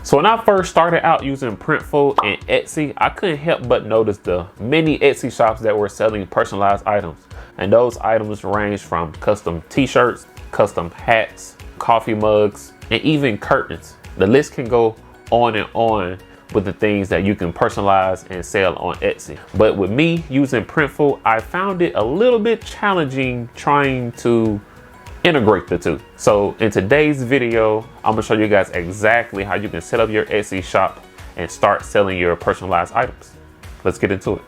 So when I first started out using Printful and Etsy, I couldn't help but notice the many Etsy shops that were selling personalized items. And those items range from custom t-shirts, custom hats, coffee mugs, and even curtains. The list can go on and on with the things that you can personalize and sell on Etsy. But with me using Printful, I found it a little bit challenging trying to integrate the two. So in today's video, I'm gonna show you guys exactly how you can set up your Etsy shop and start selling your personalized items. Let's get into it.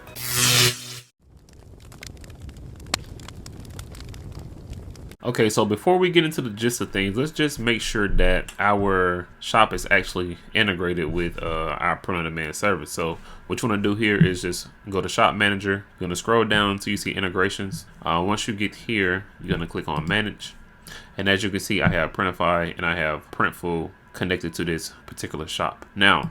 Okay, so before we get into the gist of things, let's just make sure that our shop is actually integrated with our print-on-demand service. So what you want to do here is just go to Shop Manager. You're going to scroll down until you see Integrations. Once you get here, you're going to click on Manage. And as you can see, I have Printify and I have Printful connected to this particular shop. Now,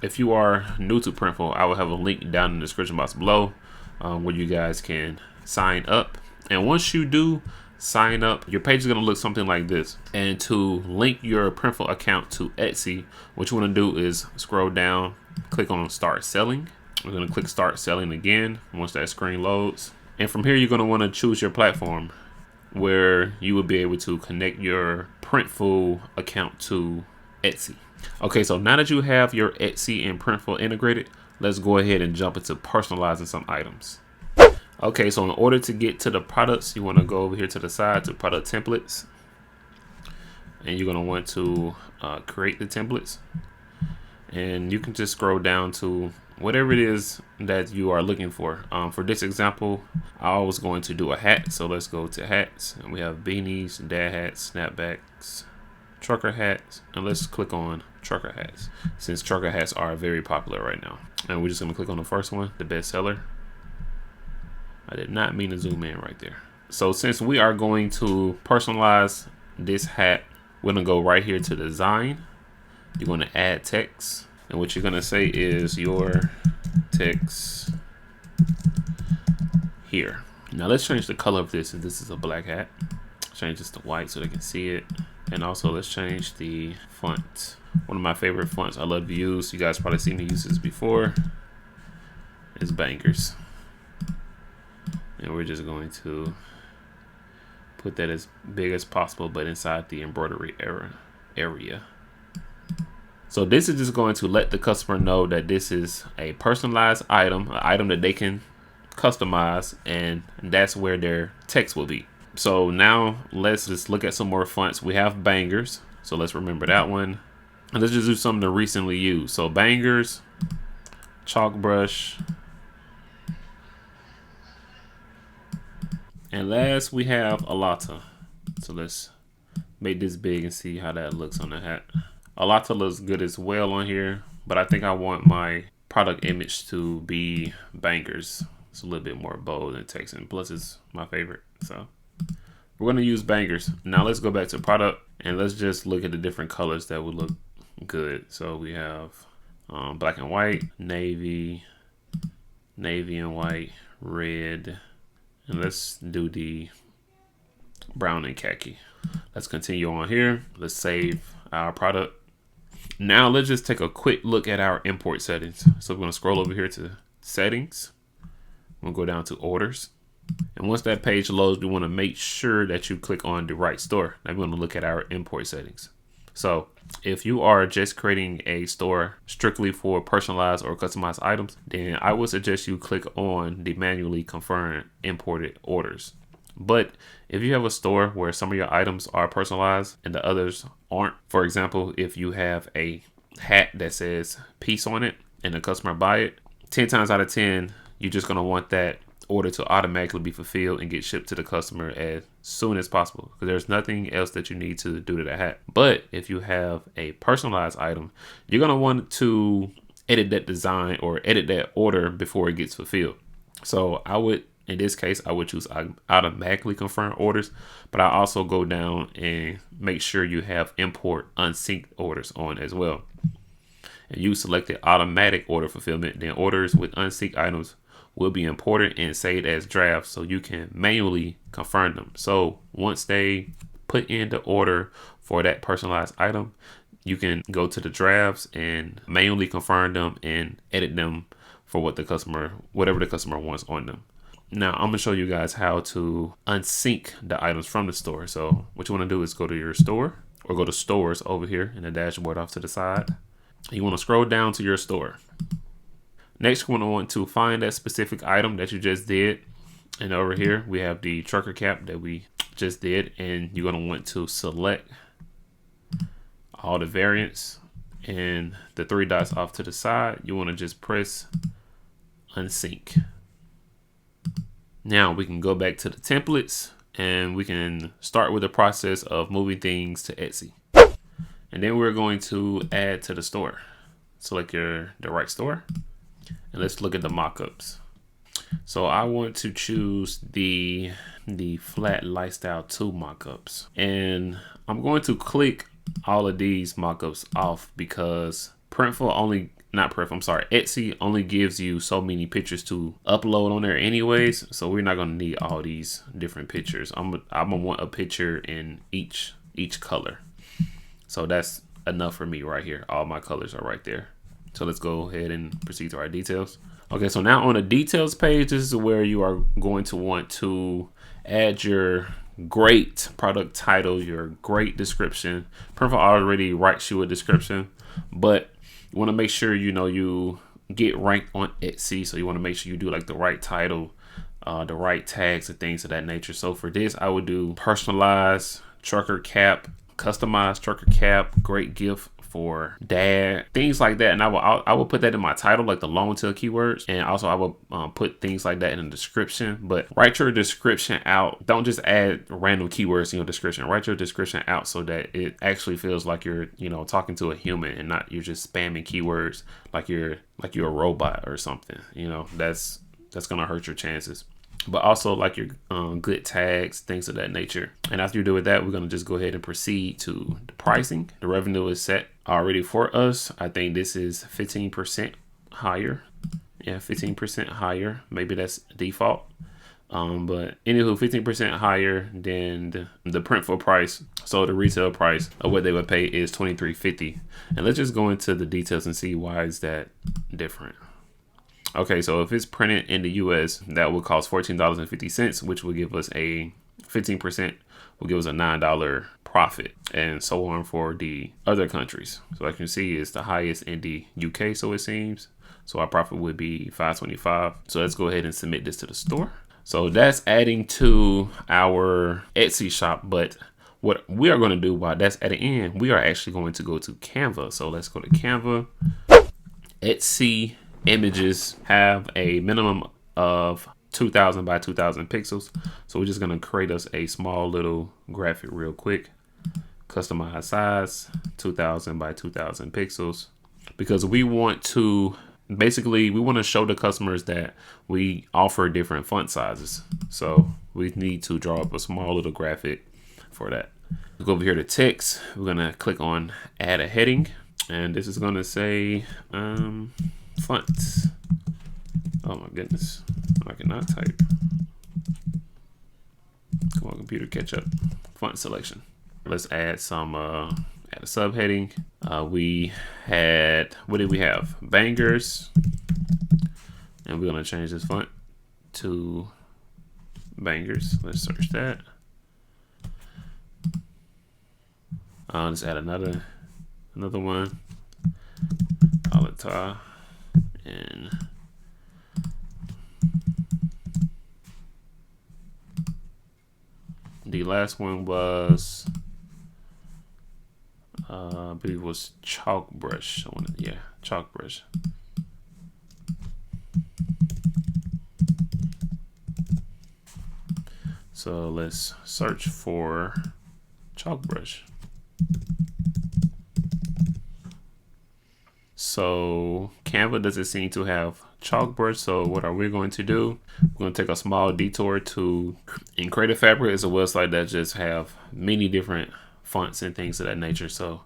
if you are new to Printful, I will have a link down in the description box below where you guys can sign up. And once you do sign up, your page is going to look something like this. And to link your Printful account to Etsy, what you want to do is scroll down, click on Start Selling. We're going to click Start Selling again once that screen loads. And from here, you're going to want to choose your platform where you will be able to connect your Printful account to Etsy. Okay, so now that you have your Etsy and Printful integrated, let's go ahead and jump into personalizing some items. Okay, so in order to get to the products, you want to go over here to the side to product templates, and you're going to want to create the templates, and you can just scroll down to whatever it is that you are looking for. For this example, I was going to do a hat, so let's go to hats, and we have beanies, dad hats, snapbacks, trucker hats, and let's click on trucker hats since trucker hats are very popular right now. And we're just going to click on the first one, the best seller. I did not mean to zoom in right there. So since we are going to personalize this hat, we're gonna go right here to design. You're gonna add text. And what you're gonna say is your text here. Now let's change the color of this. If this is a black hat, change this to white so they can see it. And also let's change the font. One of my favorite fonts I love to use, you guys probably seen me use this before, is Bangers. And we're just going to put that as big as possible, but inside the embroidery area. So this is just going to let the customer know that this is a personalized item, an item that they can customize, and that's where their text will be. So now let's just look at some more fonts. We have Bangers, so let's remember that one. And let's just do something to recently use. So Bangers, chalk brush. And last we have Alata. So let's make this big and see how that looks on the hat. Alata looks good as well on here, but I think I want my product image to be Bangers. It's a little bit more bold and text, and plus it's my favorite. So we're gonna use Bangers. Now let's go back to product and let's just look at the different colors that would look good. So we have black and white, navy, navy and white, red. And let's do the brown and khaki. Let's continue on here. Let's save our product. Now let's just take a quick look at our import settings. So we're going to scroll over here to settings. We'll go down to orders. And once that page loads, we want to make sure that you click on the right store. Now we're going to look at our import settings. So if you are just creating a store strictly for personalized or customized items, then I would suggest you click on the manually confirm imported orders. But if you have a store where some of your items are personalized and the others aren't, for example, if you have a hat that says peace on it and the customer buy it, 10 times out of 10, you're just going to want that order to automatically be fulfilled and get shipped to the customer as soon as possible, because there's nothing else that you need to do to the hat. But if you have a personalized item, you're going to want to edit that design or edit that order before it gets fulfilled. So I would, in this case, I would choose automatically confirm orders, but I also go down and make sure you have import unsynced orders on as well. And you selected automatic order fulfillment, then orders with unsynced items will be imported and saved as drafts so you can manually confirm them. So once they put in the order for that personalized item, you can go to the drafts and manually confirm them and edit them for what the customer, whatever the customer wants on them. Now I'm gonna show you guys how to unsync the items from the store. So what you wanna do is go to your store, or go to stores over here in the dashboard off to the side. You wanna scroll down to your store. Next, you're gonna want to find that specific item that you just did. And over here, we have the trucker cap that we just did. And you're gonna want to select all the variants and the 3 dots off to the side. You wanna just press unsync. Now we can go back to the templates and we can start with the process of moving things to Etsy. And then we're going to add to the store. Select the right store and let's look at the mockups. So I want to choose the flat lifestyle 2 mockups, and I'm going to click all of these mockups off because Etsy only gives you so many pictures to upload on there anyways, so we're not gonna need all these different pictures. I'm gonna want a picture in each color. So that's enough for me right here. All my colors are right there. So let's go ahead and proceed to our details. Okay, so now on the details page, this is where you are going to want to add your great product title, your great description. Printful already writes you a description, but you want to make sure you get ranked on Etsy. So you want to make sure you do like the right title, the right tags and things of that nature. So for this, I would do personalized trucker cap, customized trucker cap, great gift for dad, things like that. And I will put that in my title, like the long tail keywords. And also I will put things like that in the description. But write your description out. Don't just add random keywords in your description. Write your description out so that it actually feels like you're, talking to a human and not you're just spamming keywords like you're a robot or something. That's gonna hurt your chances. But also like your good tags, things of that nature. And after you do with that, we're going to just go ahead and proceed to the pricing. The revenue is set already for us. I think this is 15% higher. Yeah, 15% higher. Maybe that's default. But anywho, 15% higher than the Printful price. So the retail price of what they would pay is $23.50. And let's just go into the details and see why is that different. Okay, so if it's printed in the US, that would cost $14.50, which will give us a 15%, will give us a $9 profit, and so on for the other countries. So as you can see, it's the highest in the UK, so it seems. So our profit would be $5.25. So let's go ahead and submit this to the store. So that's adding to our Etsy shop, but what we are going to do while that's adding in, we are actually going to go to Canva. So let's go to Canva. Etsy images have a minimum of 2000 by 2000 pixels. So we're just going to create us a small little graphic real quick. Customize size 2000 by 2000 pixels, because we want to show the customers that we offer different font sizes. So we need to draw up a small little graphic for that. Go over here to text. We're going to click on add a heading, and this is going to say fonts. Oh my goodness, I cannot type. Come on, computer, catch up. Font selection. Let's add some add a subheading. We had, what did we have? Bangers. And we're gonna change this font to Bangers. Let's search that. Let's add another one. Alata. And the last one was I believe it was chalk brush. Yeah, chalk brush. So let's search for chalk brush. So Canva doesn't seem to have chalk brush. So what are we going to do? We're going to take a small detour to in Creative Fabric. Is a website that just have many different fonts and things of that nature. So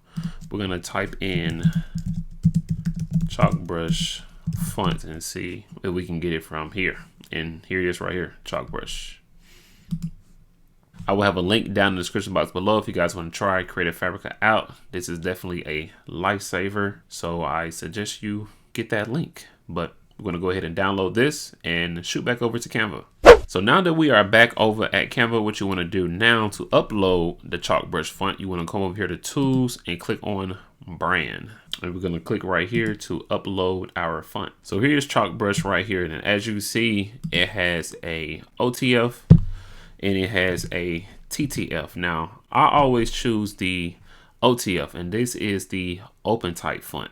we're going to type in chalk brush font and see if we can get it from here. And here it is right here, chalk brush. I will have a link down in the description box below if you guys want to try Creative Fabrica out. This is definitely a lifesaver, so I suggest you get that link. But we're going to go ahead and download this and shoot back over to Canva. So now that we are back over at Canva, what you want to do now to upload the chalk brush font, you want to come over here to Tools and click on Brand. And we're going to click right here to upload our font. So here's chalk brush right here. And as you see, it has a OTF and it has a TTF. Now, I always choose the OTF, and this is the open type font.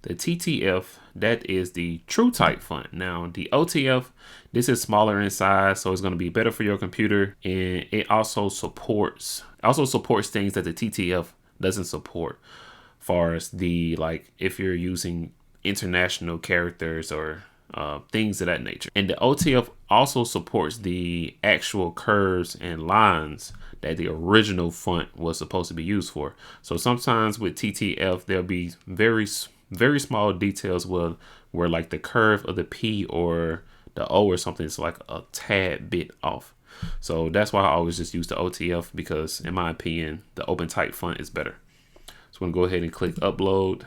The TTF, that is the true type font. Now, the OTF, this is smaller in size, so it's going to be better for your computer, and it also supports things that the TTF doesn't support, far as the, like, if you're using international characters or things of that nature. And the OTF also supports the actual curves and lines that the original font was supposed to be used for. So sometimes with TTF, there'll be very small details where like the curve of the P or the O or something is like a tad bit off. So that's why I always just use the OTF, because in my opinion, the open type font is better. So I'm gonna go ahead and click upload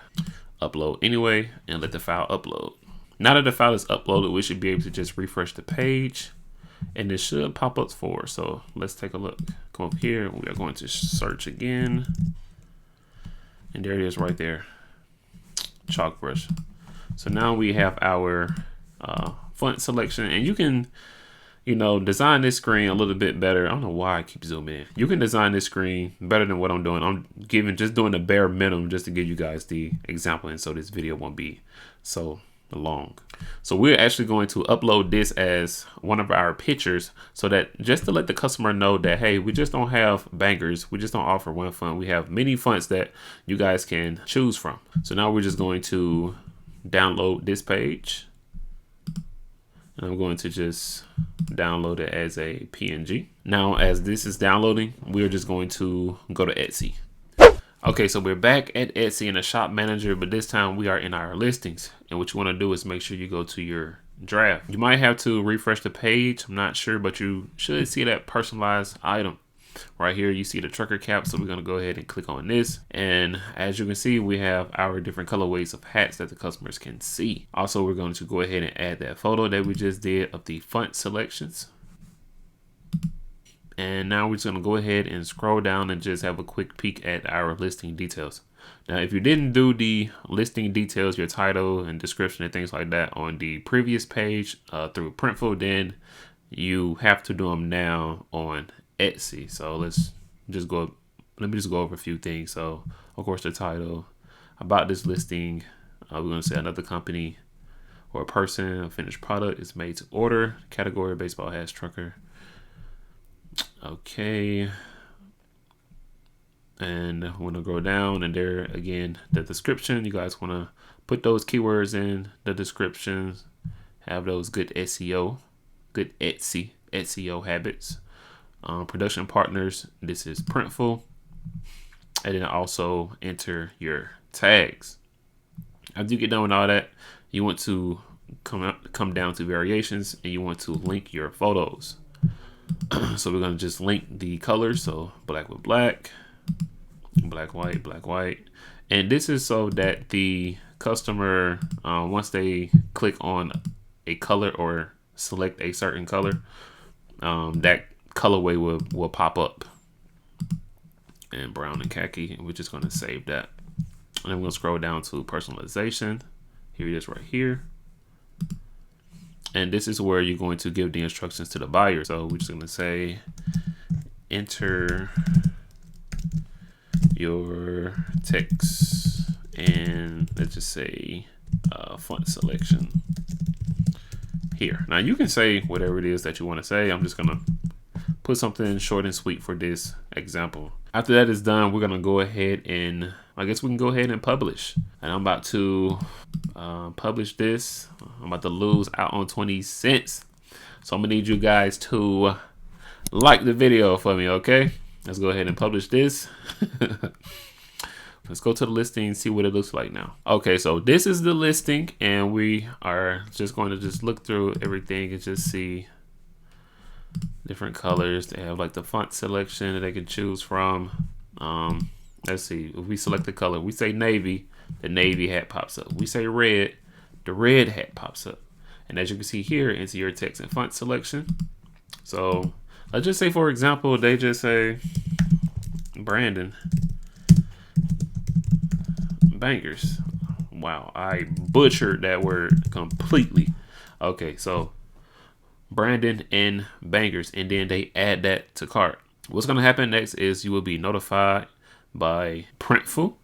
anyway, and let the file upload. Now that the file is uploaded, we should be able to just refresh the page and it should pop up for us. So let's take a look. Come up here, we are going to search again. And there it is right there, chalk brush. So now we have our font selection, and you can, design this screen a little bit better. I don't know why I keep zooming in. You can design this screen better than what I'm doing. I'm just doing the bare minimum just to give you guys the example, and so this video won't be so long. So we're actually going to upload this as one of our pictures, so that just to let the customer know that, hey, we just don't have bangers. We just don't offer one font. We have many fonts that you guys can choose from. So now we're just going to download this page. And I'm going to just download it as a PNG. Now, as this is downloading, we're just going to go to Etsy. Okay, so we're back at Etsy in the shop manager, but this time we are in our listings. And what you want to do is make sure you go to your draft. You might have to refresh the page. I'm not sure, but you should see that personalized item. Right here, you see the trucker cap. So we're going to go ahead and click on this. And as you can see, we have our different colorways of hats that the customers can see. Also, we're going to go ahead and add that photo that we just did of the font selections. And now we're just going to go ahead and scroll down and just have a quick peek at our listing details. Now, if you didn't do the listing details, your title and description and things like that on the previous page through Printful, then you have to do them now on Etsy. So let me just go over a few things. So of course, the title, about this listing, we're going to say another company or a person, a finished product is made to order, category baseball hats, trucker. Okay, and I'm gonna go down, and there again, the description. You guys want to put those keywords in the descriptions, have those good SEO, good Etsy SEO habits. Production partners, this is Printful, and then also enter your tags. After you get done with all that, you want to come down to variations, and you want to link your photos. So we're going to just link the colors. So black with black, black, white. And this is so that the customer, once they click on a color or select a certain color, that colorway will pop up. And brown and khaki, and we're just going to save that. And then we're going to scroll down to personalization. Here it is right here. And this is where you're going to give the instructions to the buyer. So we're just going to say, enter your text, and let's just say font selection here. Now you can say whatever it is that you want to say. I'm just going to put something short and sweet for this example. After that is done, we're going to go ahead and, I guess we can go ahead and publish. And I'm about to publish this. I'm about to lose out on 20 cents. So I'm gonna need you guys to like the video for me, okay? Let's go ahead and publish this. Let's go to the listing and see what it looks like now. Okay, so this is the listing, and we are just going to just look through everything and just see different colors. They have like the font selection that they can choose from. Let's see, if we select the color, we say navy, the navy hat pops up. We say red, the red hat pops up. And as you can see here, into your text and font selection. So let's just say, for example, they just say Brandon Bangers. Wow, I butchered that word completely. Okay, so Brandon and Bangers, and then they add that to cart. What's gonna happen next is you will be notified by Printful.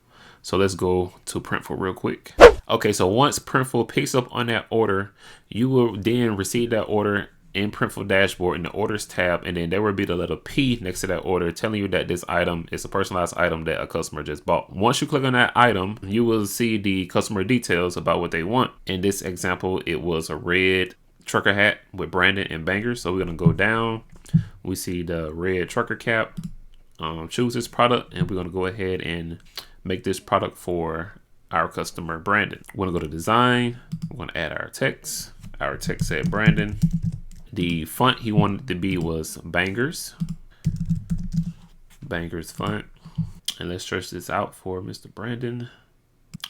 So let's go to Printful real quick. Okay, so once Printful picks up on that order, you will then receive that order in Printful dashboard in the orders tab, and then there will be the little P next to that order telling you that this item is a personalized item that a customer just bought. Once you click on that item, you will see the customer details about what they want. In this example, it was a red trucker hat with Brandon and Bangers. So we're gonna go down. We see the red trucker cap. Choose this product, and we're gonna go ahead and make this product for our customer Brandon. We're gonna go to design. We're gonna add our text. Our text said Brandon. The font he wanted to be was Bangers. Bangers font. And let's stretch this out for Mr. Brandon.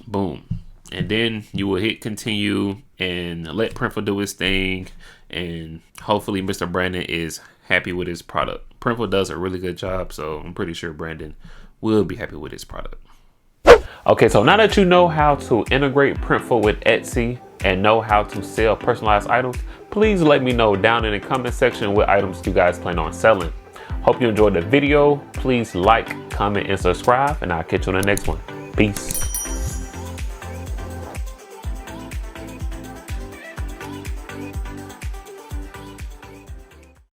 Boom. And then you will hit continue and let Printful do his thing. And hopefully Mr. Brandon is happy with his product. Printful does a really good job, so I'm pretty sure Brandon will be happy with his product. Okay, so now that you know how to integrate Printful with Etsy and know how to sell personalized items, please let me know down in the comment section what items you guys plan on selling. Hope you enjoyed the video. Please like, comment, and subscribe, and I'll catch you on the next one. Peace.